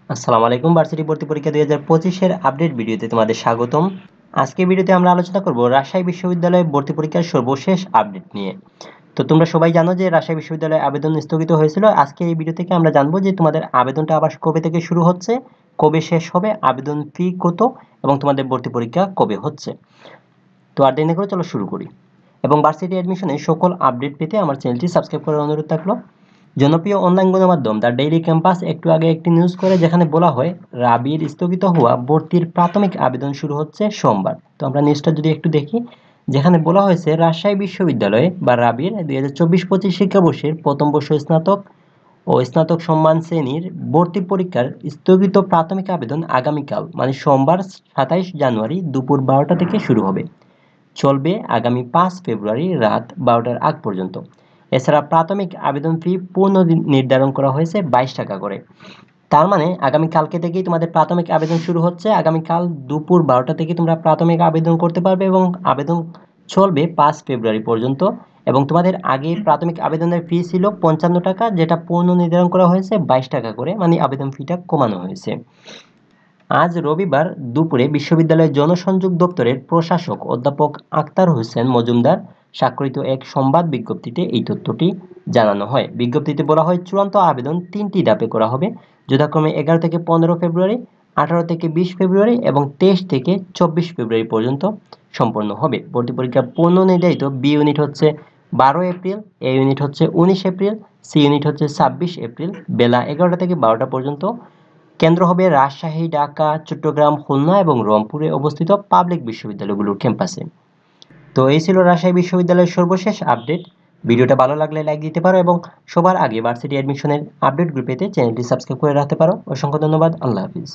আসসালামু আলাইকুম। ভার্সিটি ভর্তি পরীক্ষা 2025 এর আপডেট ভিডিওতে তোমাদের স্বাগতম। আজকের ভিডিওতে আমরা আলোচনা করব রাজশাহী বিশ্ববিদ্যালয়ে ভর্তি পরীক্ষার সর্বশেষ আপডেট নিয়ে। তো তোমরা সবাই জানো যে রাজশাহী বিশ্ববিদ্যালয়ে আবেদন স্থগিত হয়েছিল। আজকে এই ভিডিও থেকে আমরা জানবো যে তোমাদের আবেদনটা আবার কবে থেকে শুরু হচ্ছে, কবে শেষ হবে, আবেদন ফি কত এবং তোমাদের ভর্তি পরীক্ষা কবে হচ্ছে। তো আর দেরি না করে চলো শুরু করি। এবং ভার্সিটি অ্যাডমিশনের সকল আপডেট পেতে আমার চ্যানেলটি সাবস্ক্রাইব করার অনুরোধ থাকলো। জনপ্রিয় অনলাইন গণমাধ্যম দ্য ডেইলি ক্যাম্পাস একটু আগে একটি নিউজ করে যেখানে বলা হয় রাবির স্থগিত হওয়া ভর্তির প্রাথমিক আবেদন শুরু হচ্ছে সোমবার। তো আমরা নিউজটা যদি একটু দেখি, যেখানে বলা হয়েছে রাজশাহী বিশ্ববিদ্যালয়ে বা রাবির 2024-25 শিক্ষাবর্ষের প্রথম বর্ষ স্নাতক ও স্নাতক সম্মান শ্রেণীর ভর্তি পরীক্ষার স্থগিত প্রাথমিক আবেদন আগামীকাল মানে সোমবার 27 জানুয়ারি দুপুর 12টা থেকে শুরু হবে, চলবে আগামী 5 ফেব্রুয়ারি রাত 12টার আগ পর্যন্ত। এছাড়া প্রাথমিক আবেদন ফি পূর্ণ নির্ধারণ করা হয়েছে 22 টাকা করে। তার মানে আগামীকালকে থেকেই তোমাদের প্রাথমিক আবেদন শুরু হচ্ছে। আগামীকাল দুপুর 12টা থেকে তোমরা প্রাথমিক আবেদন করতে পারবে এবং আবেদন চলবে 5 ফেব্রুয়ারি পর্যন্ত। এবং তোমাদের আগে প্রাথমিক আবেদনের ফি ছিল 55 টাকা, যেটা পূর্ণ নির্ধারণ করা হয়েছে 22 টাকা করে, মানে আবেদন ফিটা কমানো হয়েছে। আজ রবিবার দুপুরে বিশ্ববিদ্যালয়ের জনসংযোগ দপ্তরের প্রশাসক অধ্যাপক আক্তার হোসেন মজুমদার স্বাক্ষরিত এক সংবাদ বিজ্ঞপ্তিতে এই তথ্যটি জানানো হয়। বিজ্ঞপ্তিতে বলা হয় চূড়ান্ত আবেদন 3টি ধাপে করা হবে, যথাক্রমে 11 থেকে 15 ফেব্রুয়ারি, 18 থেকে 20 ফেব্রুয়ারি এবং 23 থেকে 24 ফেব্রুয়ারি পর্যন্ত সম্পন্ন হবে। ভর্তি পরীক্ষা পূর্ণ নির্ধারিত বি ইউনিট হচ্ছে 12 এপ্রিল, এ ইউনিট হচ্ছে 19 এপ্রিল, সি ইউনিট হচ্ছে 26 এপ্রিল বেলা 11টা থেকে 12টা পর্যন্ত। কেন্দ্র হবে রাজশাহী, ঢাকা, চট্টগ্রাম, খুলনা এবং রংপুরে অবস্থিত পাবলিক বিশ্ববিদ্যালয়গুলোর ক্যাম্পাসে। তো এই ছিল রাজশাহী বিশ্ববিদ্যালয়ের সর্বশেষ আপডেট। ভিডিওটা ভালো লাগলে লাইক দিতে পারো এবং সবার আগে ভার্সিটি অ্যাডমিশনের আপডেটগুলো পেতে চ্যানেলটি সাবস্ক্রাইব করে রাখতে পারো। অসংখ্য ধন্যবাদ। আল্লাহ হাফিজ।